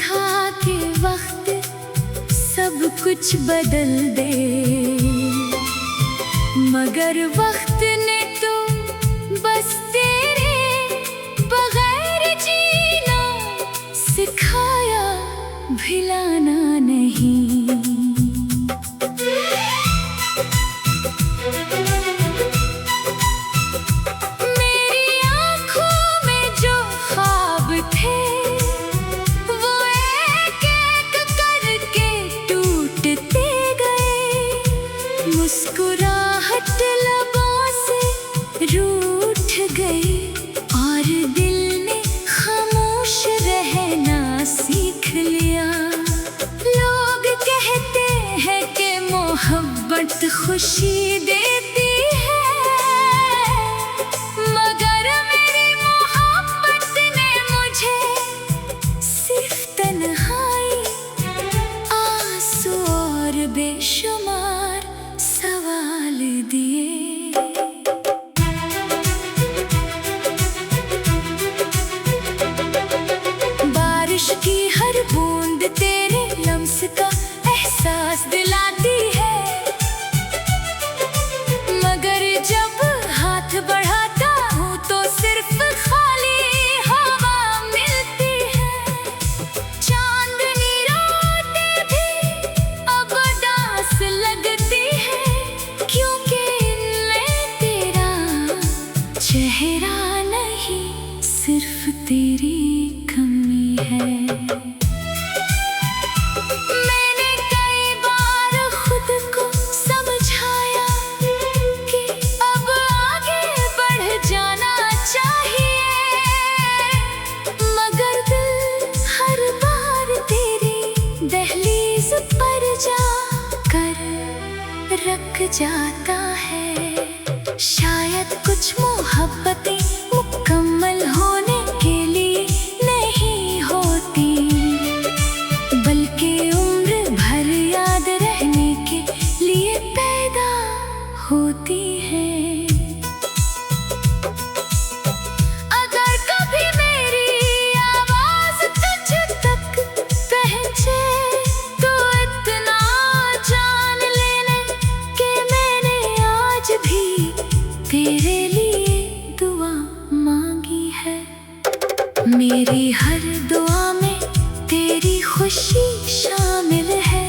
था कि वक्त सब कुछ बदल दे, मगर वक्त ने तो बस तेरे बगैर जीना सिखाया, भुलाना नहीं। मुस्कुराहट लबों से रूठ गई और दिल ने खामोश रहना सीख लिया। लोग कहते हैं कि मोहब्बत खुशी देती है, मगर मेरी मोहब्बत ने मुझे सिर्फ तन्हाई, आंसू और बेशुमार सवाल दिए। बारिश की हर बूंद तेरे लम्स का एहसास दिलाती है, मगर जब हाथ बढ़ाता हूँ तो सिर्फ खाली हवा मिलती है। चांदनी रातें भी अब उदास लगती है, क्योंकि इनमें तेरा चेहरा नहीं, सिर्फ तेरी कमी है। मैंने कई बार खुद को समझाया कि अब आगे बढ़ जाना चाहिए, मगर दिल हर बार तेरी दहलीज पर जाकर रख जाता है। शायद कुछ मोहब्बतें मुकम्मल होने के लिए नहीं होती, बल्कि उम्र भर याद रहने के लिए पैदा होती है। अगर कभी मेरी आवाज तुझ तक पहुंचे तो इतना जान लेने कि मैंने आज भी तेरे लिए दुआ मांगी है। मेरी हर दुआ में तेरी खुशी शामिल है,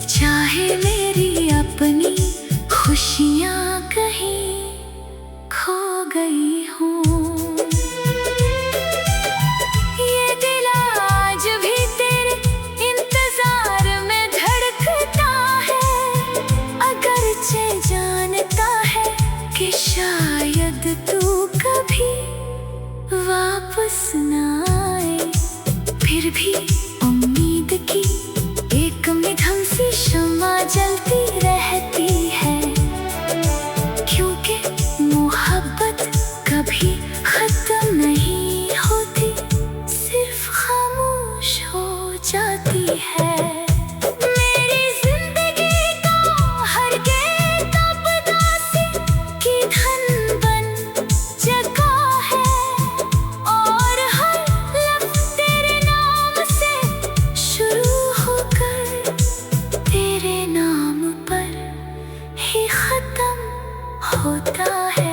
चाहे मेरी अपनी खुशियाँ कहीं खो गई हों। ये दिल आज भी तेरे इंतजार में धड़कता है, अगरचे जानता है कि शायद तू कभी वापस ना आए, फिर भी उम्मीद की एक मिधम सी शम्मा जलती रहती है, क्योंकि मोहब्बत कभी खत्म नहीं होती, सिर्फ खामोश हो जाती है। मेरी जिंदगी का हर गीत उदासी की धन बन जगा है, और हर लफ्ज़ तेरे नाम से शुरू होकर तेरे नाम पर ही खत्म होता है।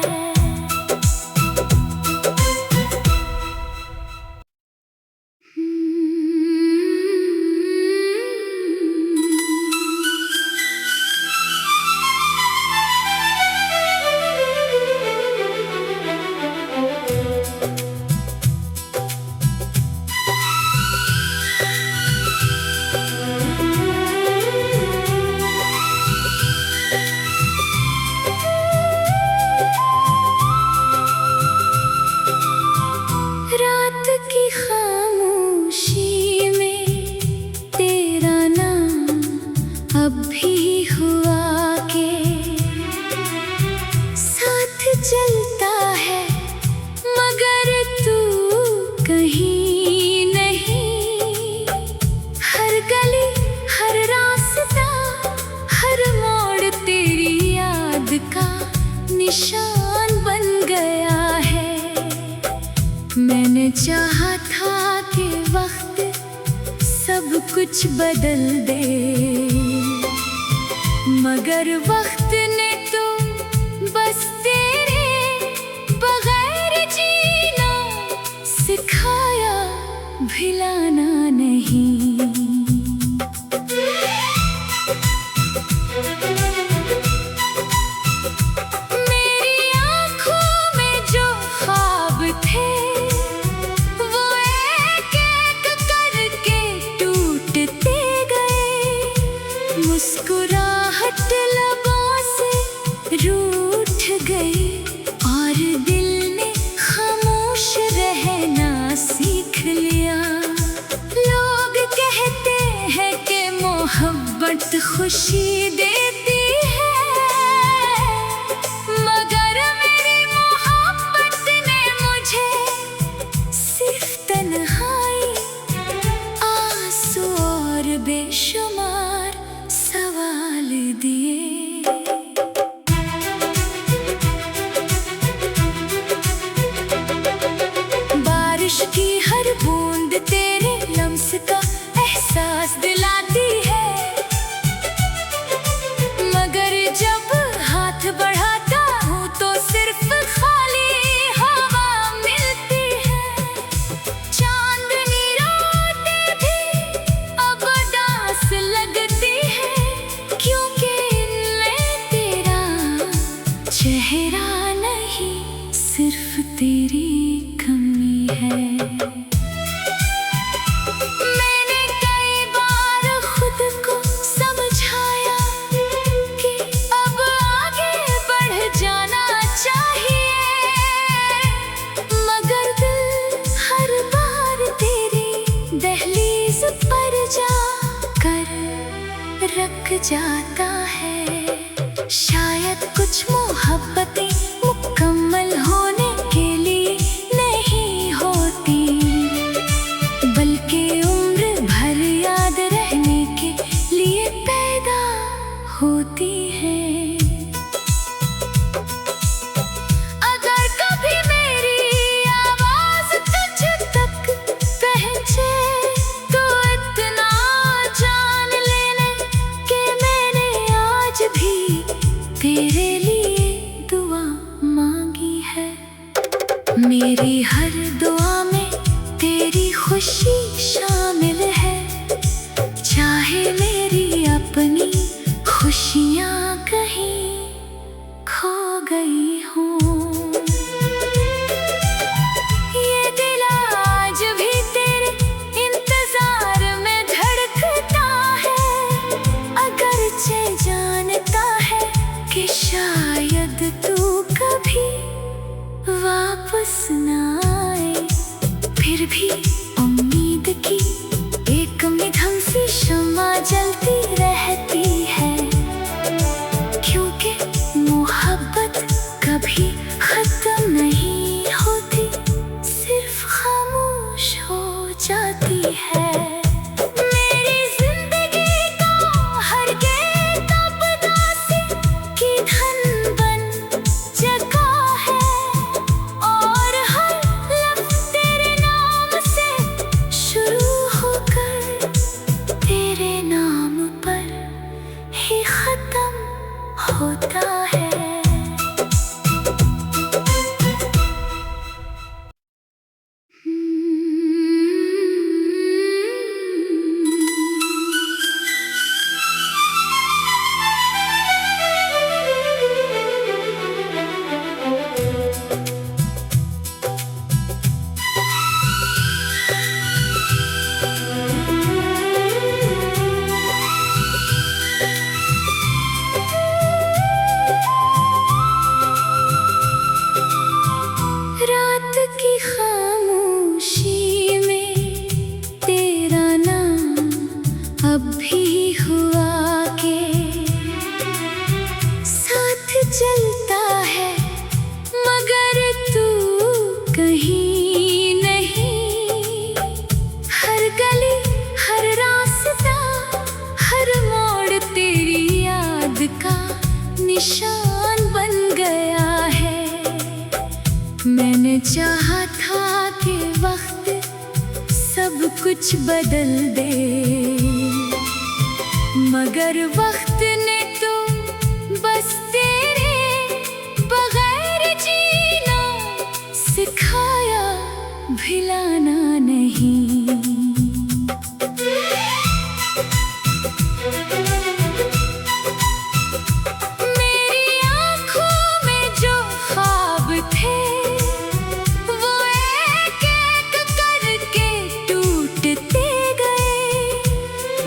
कुछ बदल दे, मगर वक्त ने तो बस तेरे बगैर जीना सिखाया, भिलाना नहीं। मुस्कुराहट लबों से रूठ गई और दिल ने खामोश रहना सीख लिया। लोग कहते हैं कि मोहब्बत खुशी देती है, मगर मेरी मोहब्बत ने मुझे सिर्फ तन्हाई, आंसू और बेशुमार सवाल दिए। बारिश की हर बूंद तेरे लम्स का एहसास दिलाती है, मगर जब हाथ बढ़ाता हूँ तो सिर्फ खाली हवा मिलती है। चांदनी रातें भी अब उदास लगती है, क्योंकि इनमें तेरा चेहरा नहीं, सिर्फ तेरी कमी है। मैंने कई बार खुद को समझाया कि अब आगे बढ़ जाना चाहिए, मगर दिल हर बार तेरी दहलीज पर जाकर रख जाता है। शायद कुछ मोहब्बतें मुकम्मल होने के लिए नहीं होती, बल्कि उम्र भर याद रहने के लिए पैदा होती है। अगर कभी मेरी आवाज तुझ तक पहुंचे तो इतना जान लेने कि मैंने आज भी तेरे लिए दुआ मांगी है। मेरी हर दुआ में तेरी खुशी शामिल है, चाहे मेरी अपनी खुशियाँ कहीं खो गई हों। ये दिल आज भी तेरे इंतजार में धड़कता है, अगरचे जानता है कि शायद तू कभी वापस ना आए, फिर भी उम्मीद की एक मिधम सी शम्मा जलती रहती है, क्योंकि मोहब्बत कभी खत्म नहीं होती, सिर्फ खामोश हो जाती है। मेरी जिंदगी का हर किताब दासी की धन बन जगा है, और हर लफ्ज़ तेरे नाम से शुरू होकर तेरे नाम पर ही खत्म होता है। रात की खामोशी में तेरा नाम अब भी हुआ के साथ चलता है, मगर तू कहीं नहीं। हर गली हर रास्ता हर मोड़ तेरी याद का निशान बन गया है। मैंने चाहा था कि वक्त सब कुछ बदल दे, मगर वक्त ने तो बस तेरे बगैर जीना सिखाया, भिलाना नहीं।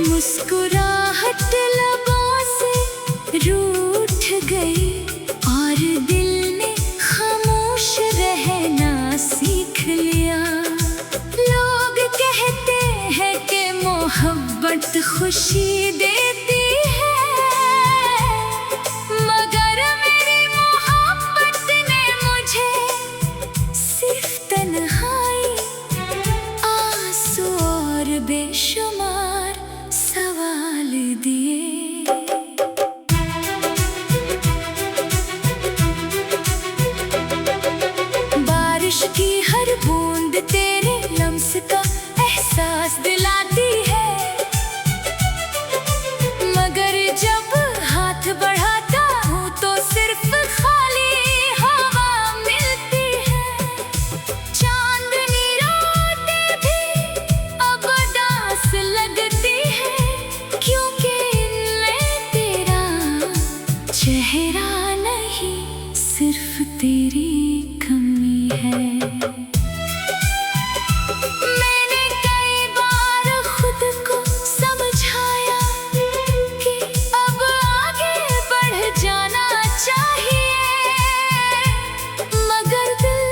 मुस्कुराहट लबों से रूठ गई और दिल ने खामोश रहना सीख लिया। लोग कहते हैं कि मोहब्बत खुशी देती है, मगर मेरी मोहब्बत ने मुझे सिर्फ तन्हाई, आंसू और बेशुमार सवाल दिए। बारिश की हर बूंद तेरे लम्स का एहसास दिलाती है, मगर जब हाथ बढ़ाता हूँ तो सिर्फ खाली हवा मिलती है। चांदनी रातें भी अब उदास लगती है, क्योंकि इनमें तेरा चेहरा नहीं, सिर्फ तेरी कमी है। मैंने कई बार खुद को समझाया कि अब आगे बढ़ जाना चाहिए, मगर दिल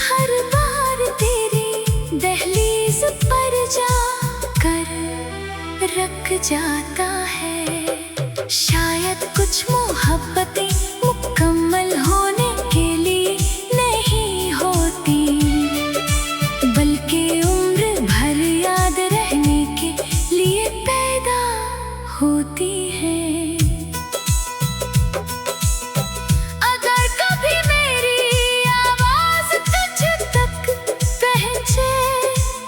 हर बार तेरी दहलीज पर जाकर रख जाता है। शायद कुछ मोहब्बतें मुकम्मल होने के लिए नहीं होती, बल्कि उम्र भर याद रहने के लिए पैदा होती हैं। अगर कभी मेरी आवाज तुझ तक पहुंचे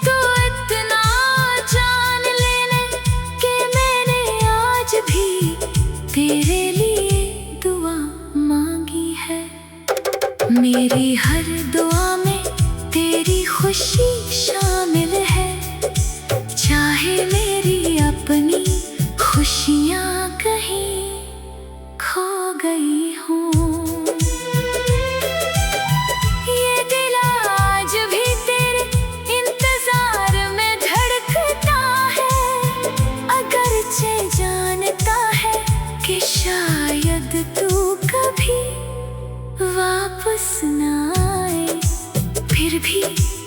तो इतना जान लेने कि मैंने आज भी तेरे लिए दुआ मांगी है। मेरी हर दुआ में तेरी खुशी शामिल है, चाहे मेरी अपनी खुशियाँ कहीं खो गई हों। ये दिल आज भी तेरे इंतजार में धड़कता है, अगरचे जानता है कि शायद तू कभी वापस ना आए, फिर भी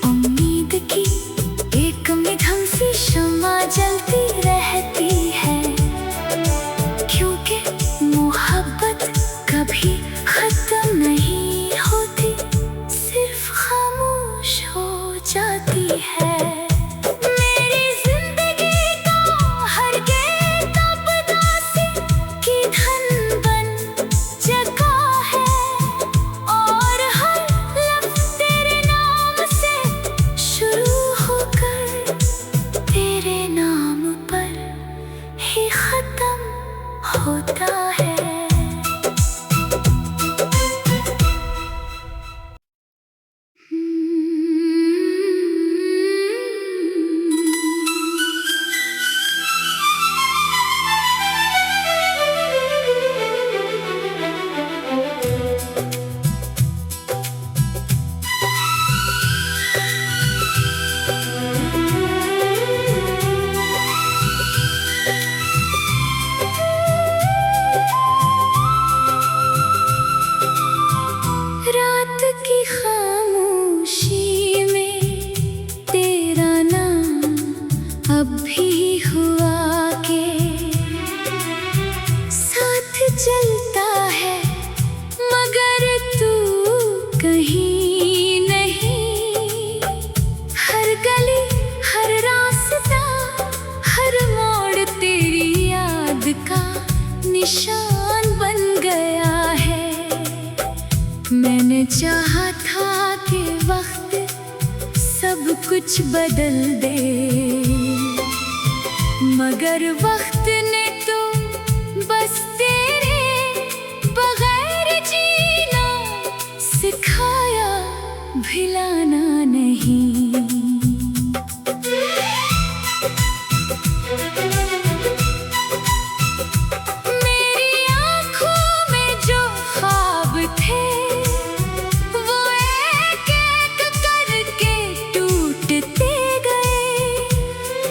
उम्मीद की एक मिधम सी शम्मा जलती रहती है, क्योंकि मोहब्बत कभी खत्म नहीं होती, सिर्फ खामोश हो जाती है। मेरी जिंदगी का हर किताब दासी की धन बन जगा है, और हर लफ्ज़ तेरे नाम से शुरू होकर तेरे नाम पर ही खत्म होता है। रात की खामोशी में तेरा नाम अब भी हुआ के साथ चलता है, मगर तू कहीं नहीं। हर गली हर रास्ता हर मोड़ तेरी याद का निशान बन गया है। मैंने चाहा था कि वक्त सब कुछ बदल दे, मगर वक्त ने तो बस तेरे बगैर जीना सिखाया, भिलाना नहीं।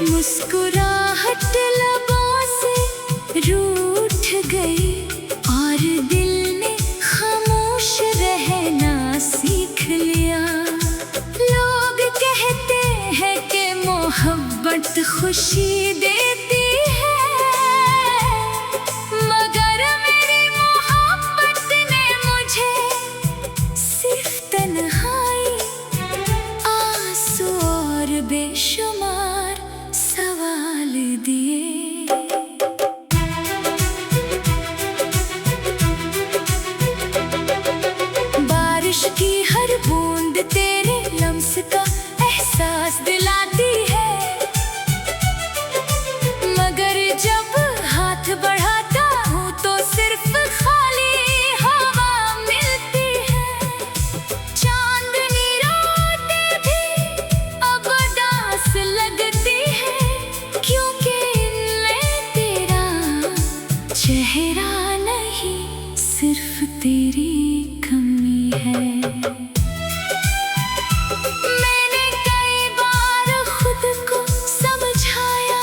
मुस्कुराहट लबों से रूठ गई और दिल ने खामोश रहना सीख लिया। लोग कहते हैं कि मोहब्बत खुशी देती है, मगर मेरी मोहब्बत ने मुझे सिर्फ तन्हाई, आंसू और बेशुमार सवाल दिए। बारिश की हर बूंद तेरे लम्स का एहसास दिलाती है, मगर जब हाथ बढ़ाता हूँ तो सिर्फ खाली हवा मिलती है। चांदनी रातें भी अब उदास लगती है, क्योंकि इनमें तेरा चेहरा नहीं, सिर्फ तेरी कमी है। मैंने कई बार खुद को समझाया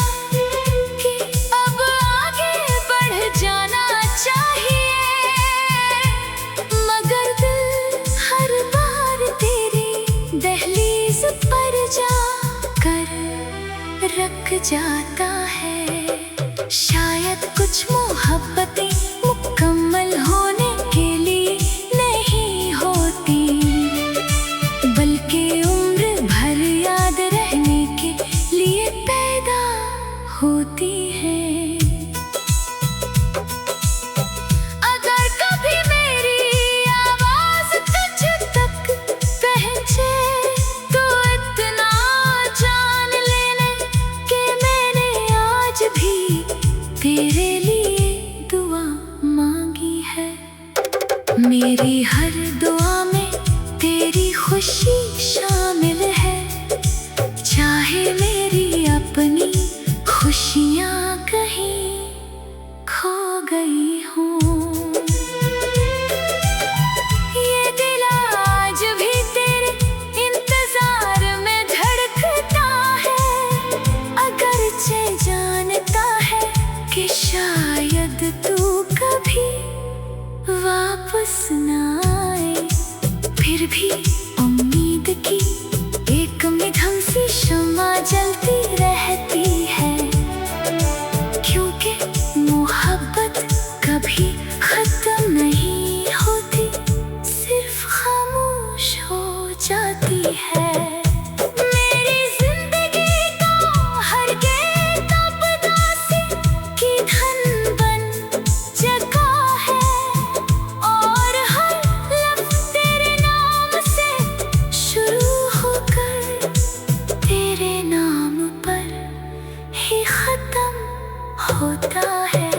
कि अब आगे बढ़ जाना चाहिए, मगर दिल हर बार तेरी दहलीज पर जाकर रख जाता है। शायद कुछ मोहब्बतें मुकम्मल होने के लिए नहीं होती, बल्कि उम्र भर याद रहने के लिए पैदा होती है। अगर कभी मेरी आवाज तुझ तक पहुंचे तो इतना जान लेने कि मैंने आज भी तेरे लिए दुआ मांगी है। मेरी हर दुआ में तेरी खुशी शामिल है, चाहे मेरी अपनी खुशियाँ कहीं खो गई हों। ये दिल आज भी तेरे इंतजार में धड़कता है, अगरचे जानता है कि शायद तू कभी वापस ना आए, फिर भी उम्मीद की एक मिधम सी शम्मा जलती रहती है, क्योंकि मोहब्बत कभी खत्म नहीं होती, सिर्फ खामोश हो जाती है। मेरी जिंदगी का हर किताब दासी की धन बन जगा है, और हर लफ्ज़ तेरे नाम से शुरू होकर तेरे नाम पर ही खत्म होता है।